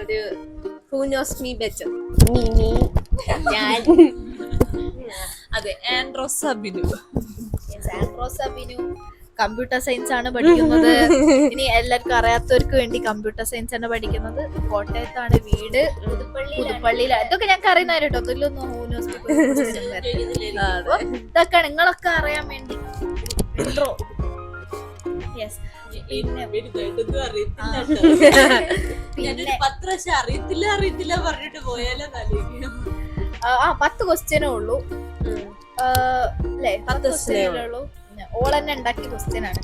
ഒരു who knows me better. ഞാൻ അതെ, ആൻഡ്രോസ് അബിനു. ആൻഡ്രോസ് അബിനു കമ്പ്യൂട്ടർ സയൻസ് ആണ് പഠിക്കുന്നത്. ഇനി എല്ലാവർക്കും അറിയാത്തവർക്ക് വേണ്ടി കമ്പ്യൂട്ടർ സയൻസ് ആണ് പഠിക്കുന്നത്. കോട്ടയത്താണ് വീട്, പുതുപ്പള്ളിയിലാണ്. ഇതൊക്കെ ഞങ്ങൾക്ക് അറിയുന്ന കേട്ടോ, ഇതിലൊന്നും ഇതൊക്കെ നിങ്ങളൊക്കെ അറിയാൻ വേണ്ടി ഇൻട്രോ. യെസ്. പിന്നെ അറിയത്തില്ല പറഞ്ഞിട്ട് പോയാലോ 10 ക്വസ്റ്റ്യനേ ഉള്ളൂ അല്ലേ? 10 ക്വസ്റ്റ്യനേ ഉള്ളൂ. ഓൾ തന്നെ ഉണ്ടാക്കിയ ക്വസ്റ്റ്യൻ ആണ്.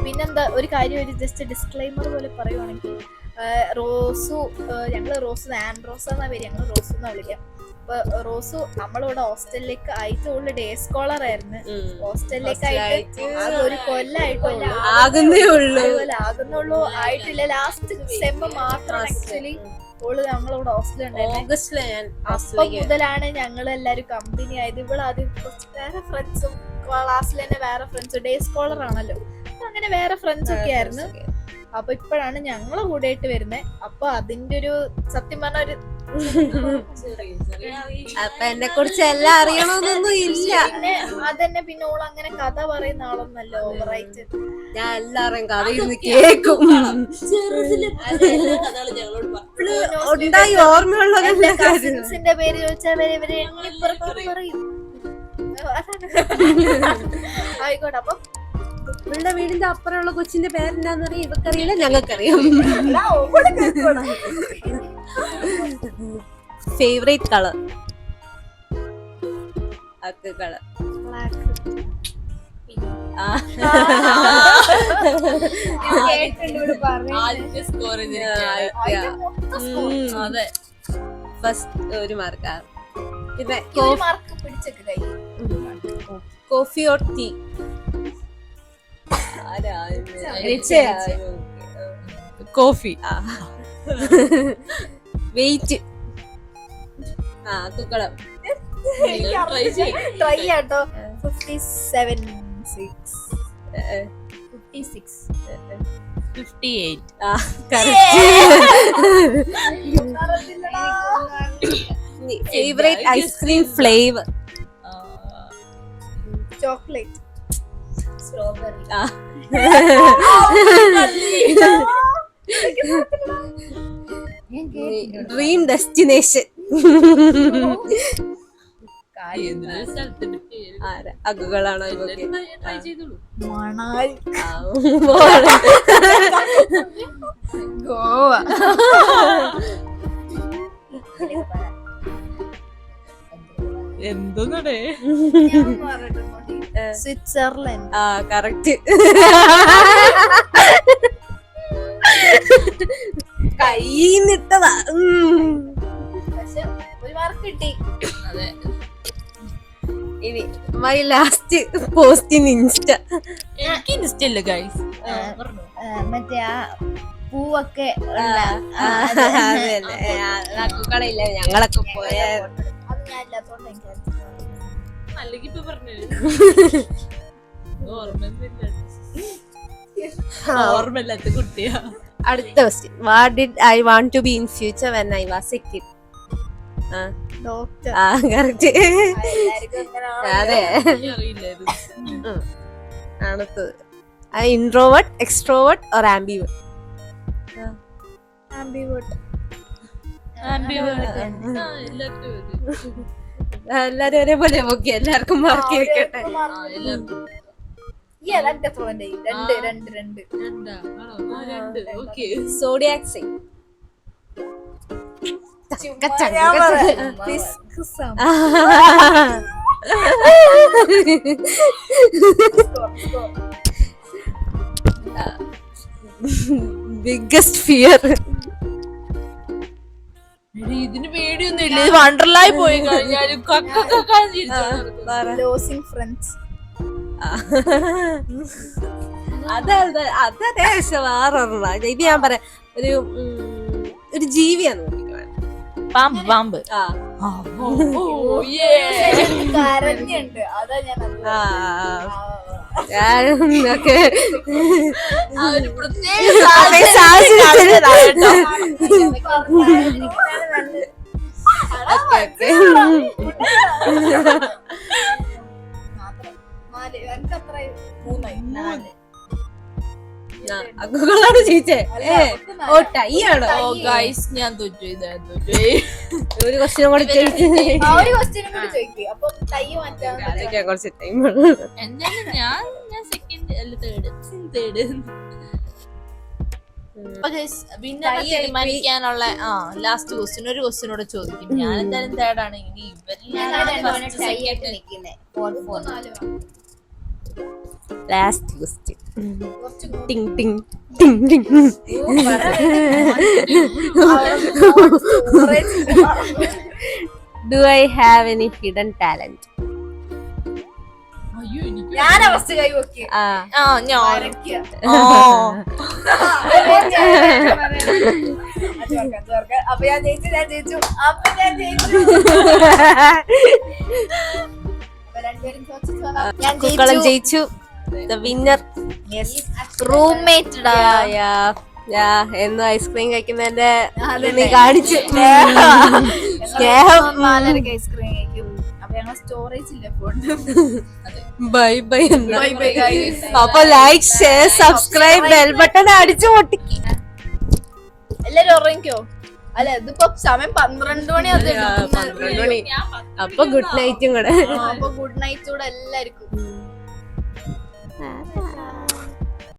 പിന്നെന്താ ഒരു കാര്യം, ഒരു ജസ്റ്റ് ഡിസ്ക്ലൈമർ പോലെ പറയുവാണെങ്കിൽ, റോസു ഞങ്ങള് റോസ് ആൻഡ്രോസ് എന്നാ പേര്, ഞങ്ങള് റോസ് എന്നാ വിളിക്കാം. അപ്പൊ റോസു നമ്മളിവിടെ ഹോസ്റ്റലിലേക്ക് ആയിട്ട് ഉള്ള ഡേ സ്കോളർ ആയിരുന്നു. ഹോസ്റ്റലിലേക്ക് ആയിട്ട് ഒരു കൊല്ലായിട്ടുള്ളൂ, ആകുന്നുള്ളൂ, ആയിട്ടില്ല. ലാസ്റ്റ് സെമ്മ് മാത്രം ആക്ച്വലി ഓള് നമ്മളിവിടെ ഹോസ്റ്റലുണ്ടായിരുന്നു. അപ്പൊ മുതലാണ് ഞങ്ങൾ എല്ലാരും കമ്പനി ആയത്. ഇവിടെ ആദ്യം വേറെ ഫ്രണ്ട്സും ക്ലാസ്സിൽ തന്നെ വേറെ ഫ്രണ്ട്സും, ഡേ സ്കോളർ ആണല്ലോ, അങ്ങനെ വേറെ ഫ്രണ്ട്സ് ഒക്കെ ആയിരുന്നു. അപ്പൊ ഇപ്പോഴാണ് ഞങ്ങളെ കൂടെ ആയിട്ട് വരുന്നത്. അപ്പൊ അതിന്റെ ഒരു സത്യം പറഞ്ഞ ഒരു അപ്പൊ എന്നെ കുറിച്ച് എല്ലാം അറിയണമെന്നൊന്നും ഇല്ല. അതന്നെ. പിന്നെ ഓൾ അങ്ങനെ കഥ പറയുന്ന ആളൊന്നല്ല, ഓവറായിട്ട്. ഞാൻ എല്ലാവരും കഥ ഇരുന്ന് കേക്കും. ഉണ്ടായി ഓർമ്മയുള്ളതല്ലേ. കസിൻസിന്റെ പേര് ചോദിച്ചാൽ ഇവര് എണ്ണിപ്പുറത്ത് പറയും. ആയിക്കോട്ടെ. അപ്പൊ ഇവളുടെ വീടിന്റെ അപ്പുറമുള്ള കൊച്ചിന്റെ പേരെന്താന്ന് പറയാ, ഇവക്കറിയില്ല, ഞങ്ങൾക്കറിയാം. ഫേവറേറ്റ് കളർ കളർ അതെ, ഫസ്റ്റ് ഒരു മാർക്കാ. പിന്നെ coffee or tea? Coffee. Wait കുക്കളം ട്രൈ ആട്ടോ. 57 56 58. Favourite ice cream flavour? Chocolate, strawberry. Dream destination? അഗുകളാണോ ഇവക്ക്? മണാലി, ഗോവ. എന്തോന്നടേ സ്വിറ്റ്സർലൻഡ്. കറക്റ്റ്. കൈന്നിട്ടതാ. പക്ഷെ ഒരു മാർക്ക് കിട്ടി. അതെ. ഇനി my last post in Insta? എനിക്ക് ഇൻസ്റ്റ ഇല്ല ഗൈസ്. മറ്റേ ആ പൂവൊക്കെ കളയില്ല, ഞങ്ങളൊക്കെ പോയ അത് ഞാൻ ഇല്ലാത്തോണ്ട് എനിക്ക് അല്ലെങ്കിൽ ഇപ്പൊ പറഞ്ഞു ഓർമ്മയില്ലാത്ത കുട്ടിയാ. അടുത്ത question. What did I want to be in future when I was a kid? Doctor. Correct. അതെ. അറിയില്ലായിരുന്നു. അടുത്തത് ഇൻട്രോവേർട്ട്, എക്സ്ട്രോവേർട്ട് ഓർ ആംബിവേർട്ട്? എല്ലാരും ഒരേപോലെ നോക്കി എല്ലാവർക്കും മാർക്ക് വെക്കട്ടെ. Zodiac sign? Biggest fear? ഇതിന് പേടിയൊന്നും ഇല്ല, ഇത് വണ്ടർലായി പോയി കഴിഞ്ഞാലും ലോസിംഗ് ഫ്രണ്ട്സ്. അതെ വേറൊരെണ്ണ. ഇത് ഞാൻ പറയാം, ഒരു ജീവിയാണ് നോക്കിക്കോളാം. പാമ്പ്. പാമ്പ്. കരഞ്ഞുണ്ട്, അതാ ഞാൻ ഞാനൊക്കെ ആ ഒരു പ്രത്യേക അതെ, സാഹചര്യം കാണിച്ചതാണ് കേട്ടോ. ഓക്കെ ഓക്കെ അക്കുകളാണ് ചോദിച്ചേ ഓ ടൈ ആണോ ഓ ഗൈസ് ഞാൻ തോറ്റു ഒരു ക്വസ്റ്റ്യൻ കൂടെ ചോദിച്ചു ഒരു ക്വസ്റ്റ്യനും കൂടി ചോദിക്കുക അപ്പൊ തൈ മാറ്റാൻ അതൊക്കെ കുറച്ച് ടൈം എന്തായാലും ഞാൻ സെക്കൻഡ് അല്ല തേർഡ് പിന്നെ തീരുമാനിക്കാനുള്ള ലാസ്റ്റ് ക്വസ്റ്റ്യൻ ഒരു ക്വസ്റ്റ്യൻ കൂടെ ചോദിക്കും. ഞാൻ എന്തായാലും തേർഡാണ്. ഇനി ലാസ്റ്റ് ക്വസ്റ്റ്യൻ ടിങ് ടിങ് ടിങ് ടിങ് do I have any hidden talent? ഞാൻ അവസ്ഥ കൈ വെക്കുക ഞാൻ അപ്പൊ ഞാൻ ജയിച്ചു അപ്പൊ ഞാൻ ജയിച്ചു കുക്കളം ജയിച്ചു. The winner റൂംമേറ്റ് എന്ന് ഐസ്ക്രീം കഴിക്കുന്നതിന്റെ നീ കാണിച്ചു സ്നേഹം. ഐസ്ക്രീം കഴിക്കും. അപ്പൊ ഞങ്ങൾ സ്റ്റോറേജ് ഇല്ല ബൈ ബൈ. Bye guys. അപ്പൊ like share subscribe bell button അടിച്ചു പൊട്ടിക്ക്. എല്ലാരും ഉറങ്ങിക്കോ. അല്ല ഇതിപ്പോ സമയം 12 മണി. 12 മണി. അപ്പൊ ഗുഡ് നൈറ്റും കൂടെ. അപ്പൊ ഗുഡ് നൈറ്റ് കൂടെ എല്ലാവർക്കും.